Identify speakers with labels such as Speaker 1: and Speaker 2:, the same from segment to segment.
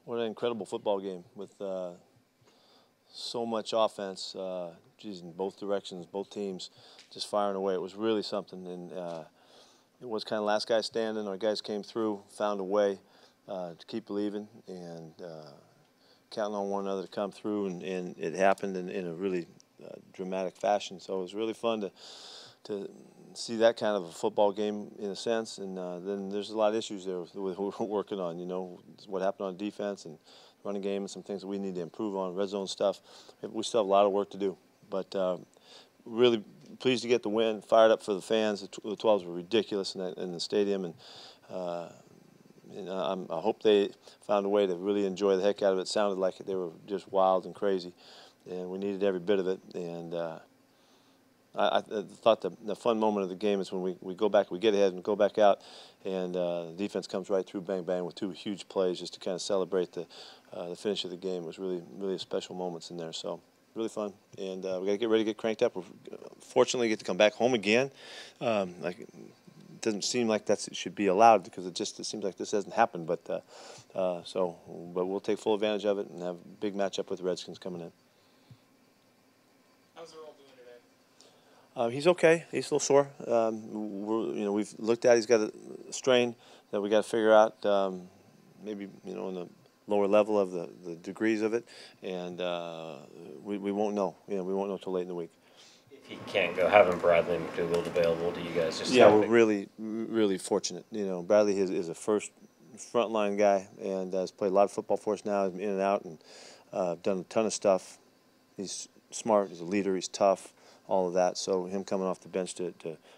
Speaker 1: What an incredible football game with so much offense, geez, in both directions, both teams just firing away. It was really something, and it was kind of last guy standing. Our guys came through, found a way to keep believing, and counting on one another to come through, and it happened in a really dramatic fashion. So it was really fun to see that kind of a football game in a sense, and then there's a lot of issues there with we're working on. You know, what happened on defense and running game, and some things that we need to improve on. Red zone stuff. We still have a lot of work to do, but really pleased to get the win. Fired up for the fans. The 12s were ridiculous in the stadium, and I hope they found a way to really enjoy the heck out of it. It sounded like they were just wild and crazy, and we needed every bit of it. And I thought the fun moment of the game is when we go back, we get ahead and go back out, and the defense comes right through, bang, bang, with two huge plays just to kind of celebrate the finish of the game. It was really special moments in there. So really fun, and we got to get ready to get cranked up. We're fortunately get to come back home again. It doesn't seem like that should be allowed because it seems like this hasn't happened. But we'll take full advantage of it and have a big matchup with the Redskins coming in.
Speaker 2: How's Earl doing today?
Speaker 1: He's okay. He's a little sore. We've looked at. He's got a strain that we got to figure out. Maybe in the lower level of the degrees of it, and we won't know. We won't know till late in the week.
Speaker 3: If he can't go, having Bradley McDougald available to you guys, just
Speaker 1: we're really fortunate. Bradley is a first frontline guy and has played a lot of football for us now. He's in and out and done a ton of stuff. He's smart. He's a leader. He's tough. All of that. So him coming off the bench to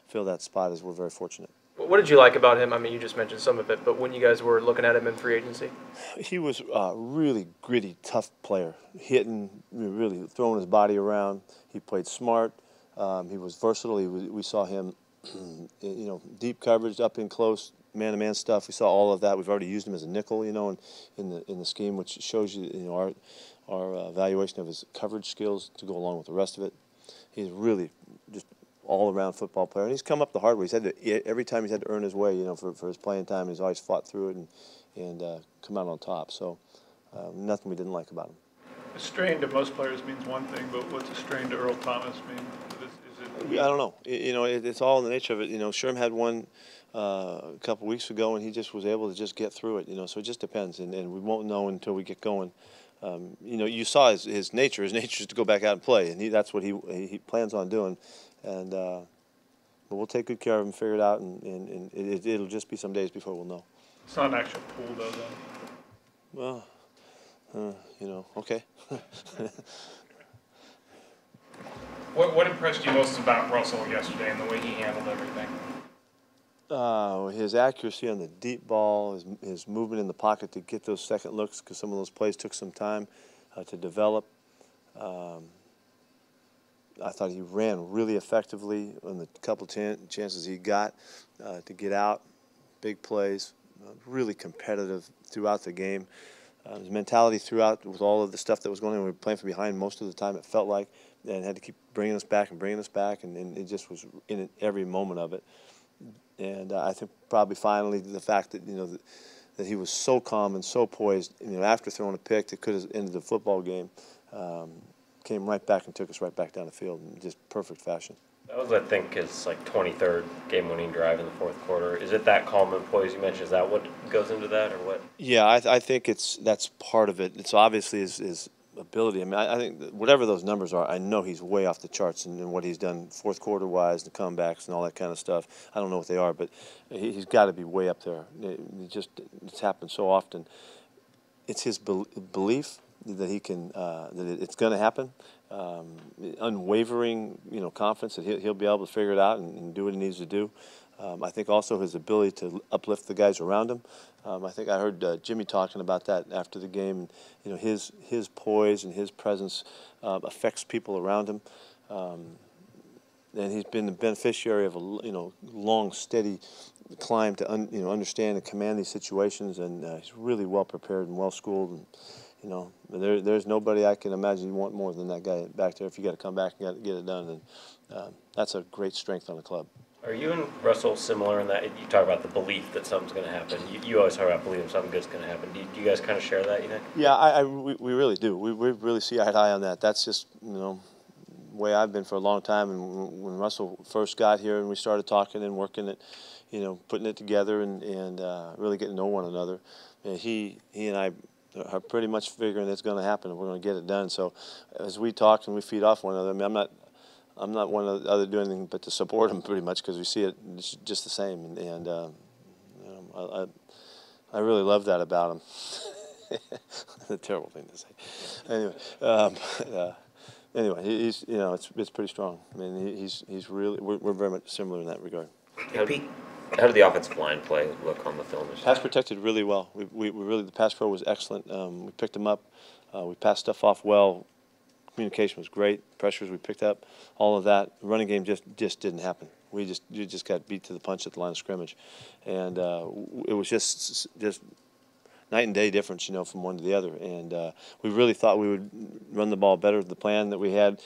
Speaker 1: fill that spot we're very fortunate.
Speaker 2: What did you like about him? I mean, you just mentioned some of it, but when you guys were looking at him in free agency?
Speaker 1: He was a really gritty, tough player, hitting, really throwing his body around. He played smart. He was versatile. We saw him, deep coverage, up in close, man-to-man stuff. We saw all of that. We've already used him as a nickel, in the scheme, which shows you, our evaluation of his coverage skills to go along with the rest of it. He's really just all-around football player, and he's come up the hard way. Every time he's had to earn his way, for his playing time. He's always fought through it and come out on top. So nothing we didn't like about him.
Speaker 4: A strain to most players means one thing, but what's a strain to Earl Thomas mean?
Speaker 1: I don't know. It's all in the nature of it. Sherm had one a couple weeks ago, and he just was able to just get through it. So it just depends, and we won't know until we get going. You saw his nature. His nature is to go back out and play, and that's what he plans on doing. And but we'll take good care of him, figure it out, and it'll just be some days before we'll know.
Speaker 4: It's not an actual pool, though, then.
Speaker 1: Well, okay.
Speaker 5: What impressed you most about Russell yesterday and the way he handled everything?
Speaker 1: His accuracy on the deep ball, his movement in the pocket to get those second looks, because some of those plays took some time to develop. I thought he ran really effectively on the couple chances he got to get out, big plays, really competitive throughout the game. His mentality throughout with all of the stuff that was going on, we were playing from behind most of the time, it felt like, and had to keep bringing us back, and it just was in every moment of it. And I think probably finally the fact that, that he was so calm and so poised, after throwing a pick that could have ended the football game, came right back and took us right back down the field in just perfect fashion.
Speaker 3: That was, I think, his 23rd game-winning drive in the fourth quarter. Is it that calm and poised you mentioned? Is that what goes into that, or what?
Speaker 1: Yeah, I think that's part of it. It's obviously his ability. I mean, I think whatever those numbers are, I know he's way off the charts in what he's done fourth quarter-wise, the comebacks and all that kind of stuff. I don't know what they are, but he's got to be way up there. It's happened so often. It's his belief that he can, that it's going to happen. Unwavering, confidence that he'll be able to figure it out and do what he needs to do. I think also his ability to uplift the guys around him. I think I heard Jimmy talking about that after the game. His poise and his presence affects people around him. And he's been the beneficiary of a long, steady climb to understand and command these situations. And he's really well prepared and well schooled. And there's nobody I can imagine you want more than that guy back there. If you got to come back and get it done, and that's a great strength on the club.
Speaker 3: Are you and Russell similar in that you talk about the belief that something's going to happen? You always talk about believing something good's going to happen. Do you guys kind of share that, you think?
Speaker 1: Yeah, we really do. We really see eye to eye on that. That's just, way I've been for a long time. And when Russell first got here and we started talking and working it, putting it together and really getting to know one another, he and I are pretty much figuring it's going to happen and we're going to get it done. So as we talk and we feed off one another, I mean, I'm not one of the other doing anything but to support him pretty much because we see it just the same. And I really love that about him. A terrible thing to say. Anyway, he's it's pretty strong. I mean, he's really we're very much similar in that regard.
Speaker 3: How did the offensive line play look on the film?
Speaker 1: Pass protected really well. We really the pass pro was excellent. We picked him up. We passed stuff off well. Communication was great. Pressures we picked up, all of that. The running game just didn't happen. You just got beat to the punch at the line of scrimmage, and it was just night and day difference, from one to the other. And we really thought we would run the ball better. The plan that we had,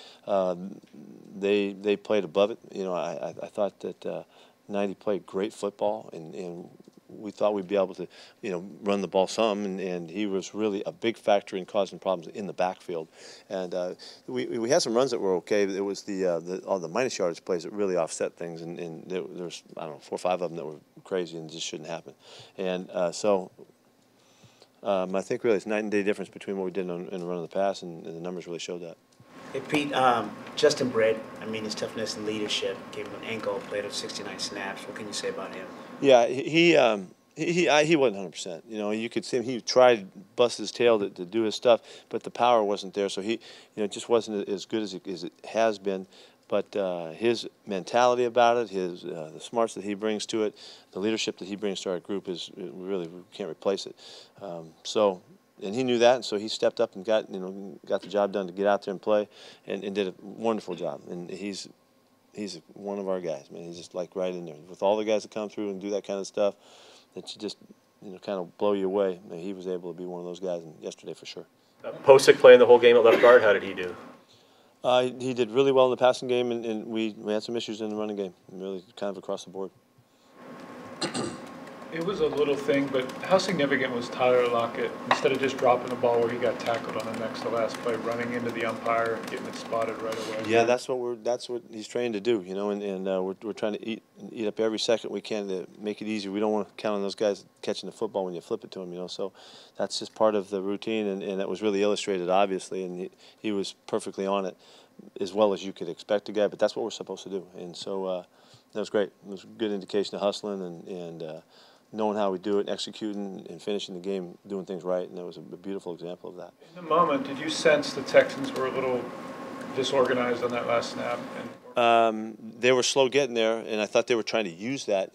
Speaker 1: they played above it. I thought that 90 played great football, and we thought we'd be able to, run the ball some, and he was really a big factor in causing problems in the backfield. And we had some runs that were okay, but it was all the minus yardage plays that really offset things, and there was, I don't know, 4 or 5 of them that were crazy and just shouldn't happen. And I think really it's night and day difference between what we did in the run of the pass, and the numbers really showed that.
Speaker 6: Hey, Pete, Justin Britt, his toughness and leadership, gave him an ankle, played of 69 snaps. What can you say about him?
Speaker 1: Yeah, he wasn't 100%. You could see him. He tried to bust his tail to do his stuff, but the power wasn't there. So he, just wasn't as good as it has been. But his mentality about it, the smarts that he brings to it, the leadership that he brings to our group we can't replace it. And he knew that, and so he stepped up and got the job done to get out there and play, and did a wonderful job. And he's one of our guys, man. He's just like right in there with all the guys that come through and do that kind of stuff. That you just kind of blow you away. And he was able to be one of those guys yesterday for sure.
Speaker 2: Posick playing the whole game at left guard. How did he do?
Speaker 1: He did really well in the passing game, and we had some issues in the running game, really kind of across the board.
Speaker 4: It was a little thing, but how significant was Tyler Lockett, instead of just dropping the ball where he got tackled on the next to last play, running into the umpire and getting it spotted right away?
Speaker 1: Yeah, that's what he's trained to do, and we're trying to eat up every second we can to make it easier. We don't want to count on those guys catching the football when you flip it to them, so that's just part of the routine, and that was really illustrated, obviously, and he was perfectly on it, as well as you could expect a guy, but that's what we're supposed to do, and so that was great. It was a good indication of hustling and knowing how we do it, executing and finishing the game, doing things right, and that was a beautiful example of that.
Speaker 4: In the moment, did you sense the Texans were a little disorganized on that last snap?
Speaker 1: They were slow getting there, and I thought they were trying to use that,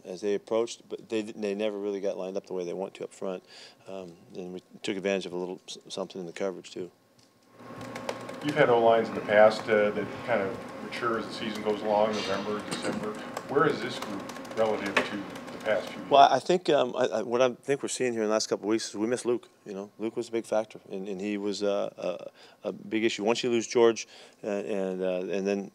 Speaker 1: as they approached, but they never really got lined up the way they want to up front, and we took advantage of a little something in the coverage too.
Speaker 7: You've had O-lines in the past that kind of mature as the season goes along, November, December. Where is this group relative to the past few years?
Speaker 1: Well, I think what I think we're seeing here in the last couple of weeks is we missed Luke. Luke was a big factor, and he was a big issue. Once you lose George, and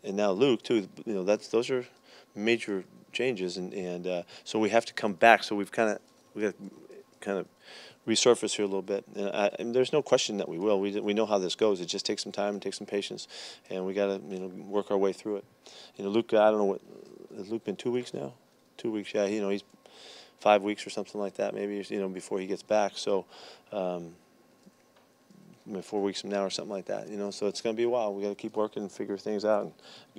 Speaker 1: now Luke too, those are major changes, and so we have to come back. So we got to kind of resurface here a little bit, and there's no question that we will. We know how this goes. It just takes some time and takes some patience, and we got to work our way through it. Luke, I don't know has Luke been 2 weeks now? 2 weeks, yeah. He's 5 weeks or something like that, maybe before he gets back. So 4 weeks from now or something like that. So it's going to be a while. We got to keep working and figure things out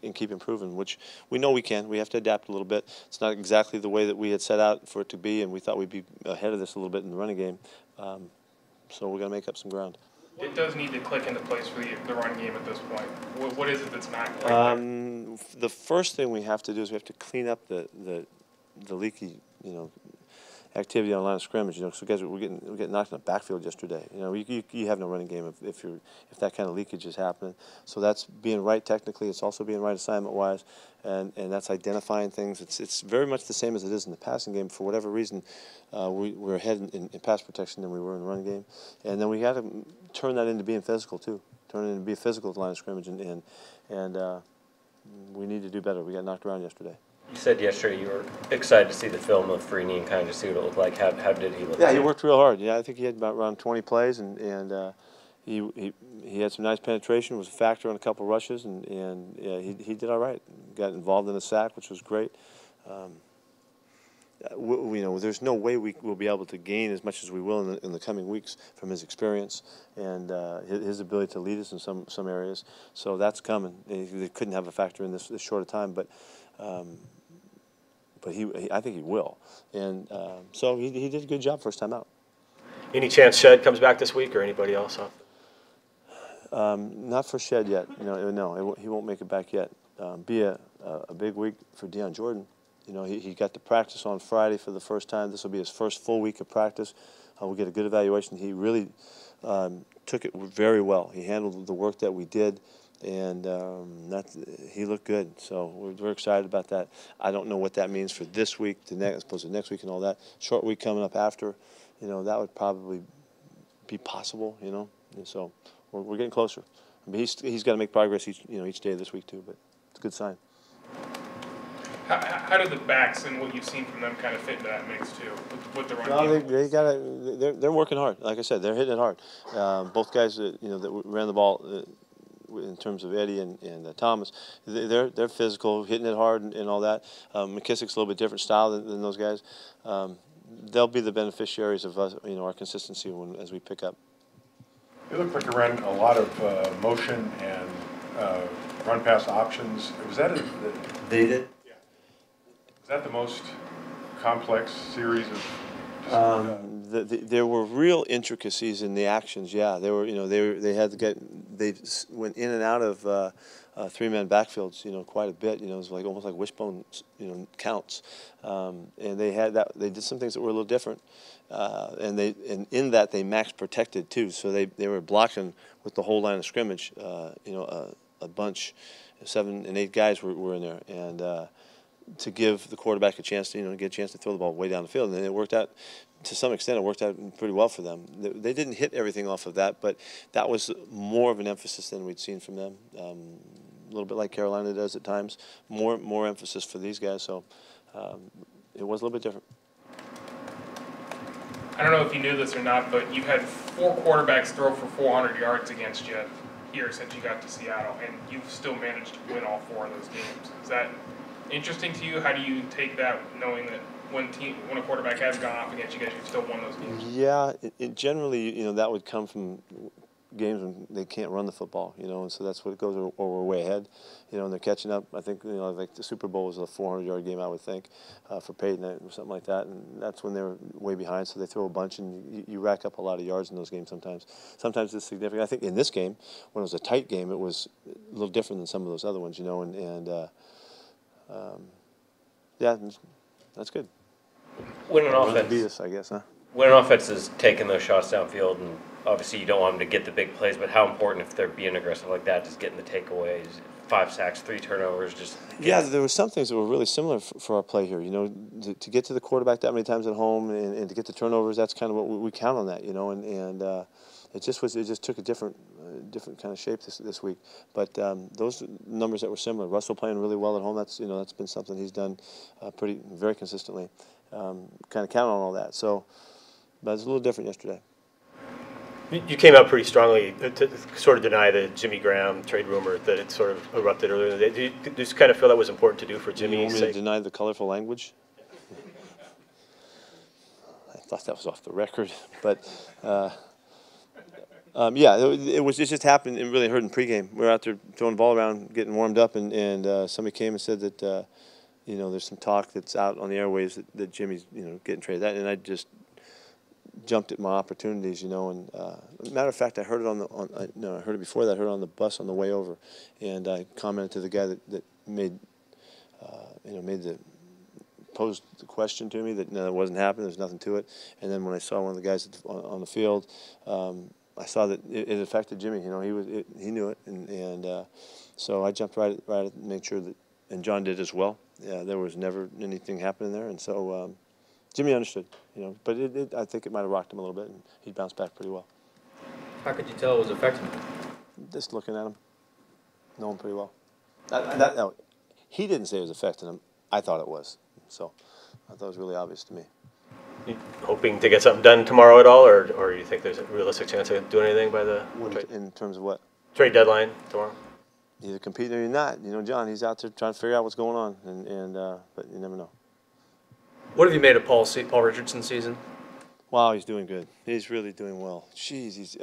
Speaker 1: and keep improving, which we know we can. We have to adapt a little bit. It's not exactly the way that we had set out for it to be, and we thought we'd be ahead of this a little bit in the running game. So we're going to make up some ground.
Speaker 5: It does need to click into place for the running game at this point. What is it that's not clicking?
Speaker 1: The first thing we have to do is we have to clean up the leaky, activity on the line of scrimmage. So guys, we're getting knocked in the backfield yesterday. You have no running game if that kind of leakage is happening. So that's being right technically. It's also being right assignment wise, and that's identifying things. It's very much the same as it is in the passing game. For whatever reason, we're ahead in pass protection than we were in the running game, and then we got to turn that into being physical too. Turn it into being physical at the line of scrimmage, and we need to do better. We got knocked around yesterday.
Speaker 3: You said yesterday you were excited to see the film of Freeney and kind of just see what it looked like. How did he look?
Speaker 1: Yeah, he worked real hard. Yeah, I think he had about around 20 plays, and he had some nice penetration. Was a factor on a couple rushes, and yeah, he did all right. Got involved in a sack, which was great. There's no way we will be able to gain as much as we will in the coming weeks from his experience and his ability to lead us in some areas. So that's coming. They couldn't have a factor in this short a time, but I think he will. And so he did a good job first time out.
Speaker 8: Any chance Shed comes back this week or anybody else?
Speaker 1: Not for Shed yet. He won't make it back yet. Be a big week for Deion Jordan. He got to practice on Friday for the first time. This will be his first full week of practice. We'll get a good evaluation. He really took it very well. He handled the work that we did, and he looked good. So we're excited about that. I don't know what that means for this week, as opposed to next week and all that. Short week coming up after, that would probably be possible, And so we're getting closer. I mean, he's got to make progress each day of this week too, but it's a good sign.
Speaker 5: How do the backs and what you've seen from them kind of fit into that mix too, with the run game?
Speaker 1: They're working hard. Like I said, they're hitting it hard. Both guys that ran the ball in terms of Eddie and Thomas, they're physical, hitting it hard and all that. McKissick's a little bit different style than those guys. They'll be the beneficiaries of us, our consistency as we pick up.
Speaker 7: It looked like you ran a lot of motion and run pass options. Was that
Speaker 1: They did.
Speaker 7: Is that the most complex series of?
Speaker 1: There were real intricacies in the actions. Yeah, they were. They had to they went in and out of three-man backfields. Quite a bit. It was almost like wishbone. Counts. And they did some things that were a little different. And in that they max protected too. So they were blocking with the whole line of scrimmage. A bunch, 7 and 8 guys were in there, and to give the quarterback a chance to get a chance to throw the ball way down the field, and it worked out to some extent. It worked out pretty well for them. They didn't hit everything off of that, but that was more of an emphasis than we'd seen from them. A little bit like Carolina does at times. More emphasis for these guys. So it was a little bit different.
Speaker 5: I don't know if you knew this or not, but you've had 4 quarterbacks throw for 400 yards against you here since you got to Seattle, and you've still managed to win all 4 of those games. Is that interesting to you? How do you take that, knowing that when a quarterback has gone off against you guys, you've still won those games?
Speaker 1: Yeah, generally, that would come from games when they can't run the football, and so that's what it goes, or we're way ahead, and they're catching up. I think, like the Super Bowl was a 400-yard game, I would think, for Peyton or something like that, and that's when they were way behind, so they throw a bunch, and you rack up a lot of yards in those games sometimes. Sometimes it's significant. I think in this game, when it was a tight game, it was a little different than some of those other ones, yeah, that's good.
Speaker 3: When an offense
Speaker 1: beat us, I guess, huh?
Speaker 3: When an offense is taking those shots downfield, and obviously you don't want them to get the big plays, but how important, if they're being aggressive like that, just getting the takeaways, 5 sacks, 3 turnovers, just.
Speaker 1: Yeah, there were some things that were really similar for our play here. To get to the quarterback that many times at home and to get the turnovers, that's kind of what we count on that. And it just took a different kind of shape this week. But those numbers that were similar, Russell playing really well at home. That's been something he's done very consistently. Kind of count on all that. So, but it's a little different yesterday.
Speaker 8: You came out pretty strongly to sort of deny the Jimmy Graham trade rumor that it sort of erupted earlier in the day. Do you just kind of feel that was important to do for Jimmy?
Speaker 1: You want me to deny the colorful language? I thought that was off the record, but yeah, it just happened. It really hurt in pregame. We were out there throwing the ball around, getting warmed up, and somebody came and said that there's some talk that's out on the airwaves that Jimmy's getting traded. And I just jumped at my opportunities, and matter of fact, I heard it I heard it before that. I heard it on the bus on the way over, and I commented to the guy that posed the question to me that no, it wasn't happening. There's nothing to it. And then when I saw one of the guys on the field, I saw that it affected Jimmy. He knew it, and so I jumped right at it and made sure that, and John did as well. Yeah, there was never anything happening there, and so. Jimmy understood, but I think it might have rocked him a little bit, and he bounced back pretty well.
Speaker 9: How could you tell it was affecting him?
Speaker 1: Just looking at him, know him pretty well. No, he didn't say it was affecting him. I thought it was. So I thought it was really obvious to me.
Speaker 8: You hoping to get something done tomorrow at all, or you think there's a realistic chance of doing anything by the
Speaker 1: In terms of what?
Speaker 8: trade deadline tomorrow?
Speaker 1: Either competing or you're not. You know, John, he's out there trying to figure out what's going on, but you never know.
Speaker 2: What have you made of Paul Richardson's season?
Speaker 1: Wow, he's doing good. He's really doing well. Jeez, he's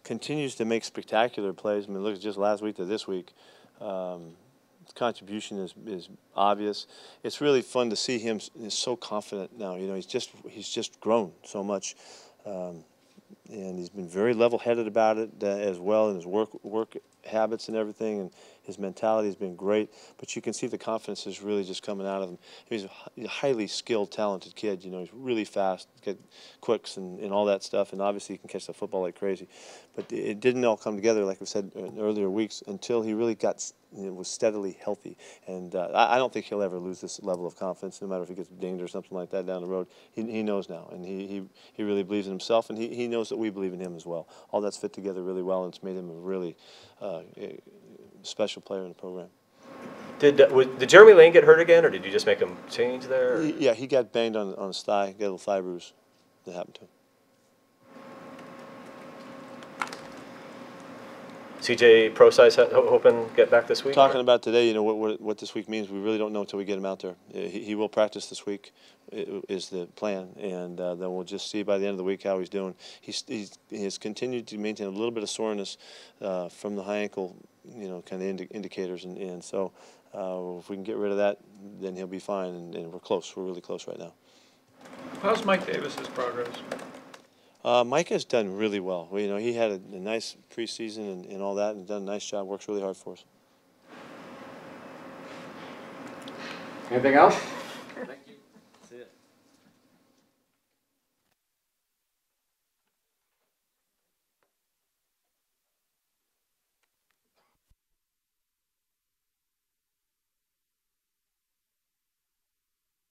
Speaker 1: continues to make spectacular plays. I mean, look at just last week to this week. His contribution is obvious. It's really fun to see him. He's so confident now. You know, he's just grown so much, and he's been very level-headed about it as well in his work habits and everything. And his mentality has been great. But you can see the confidence is really just coming out of him. He's a highly skilled, talented kid. You know, he's really fast, get quicks and all that stuff. And obviously he can catch the football like crazy. But it didn't all come together, like we said in earlier weeks, until he really was steadily healthy. And I don't think he'll ever lose this level of confidence, no matter if he gets dinged or something like that down the road. He knows now, and he really believes in himself, and he knows that we believe in him as well. All that's fit together really well, and it's made him a really special player in the program.
Speaker 8: Did Jeremy Lane get hurt again, or did you just make him change there?
Speaker 1: Yeah, he got banged on his thigh, got a little thigh bruise that happened to him.
Speaker 8: CJ Procise hoping get back this week?
Speaker 1: Talking about today, you know, what this week means, we really don't know until we get him out there. He will practice this week, is the plan, and then we'll just see by the end of the week how he's doing. He has continued to maintain a little bit of soreness from the high ankle, you know, kind of indicators, and so if we can get rid of that, then he'll be fine, and we're close. We're really close right now.
Speaker 4: How's Mike Davis's progress?
Speaker 1: Mike has done really well. You know, he had a nice preseason and all that, and done a nice job. Works really hard for us.
Speaker 10: Anything else?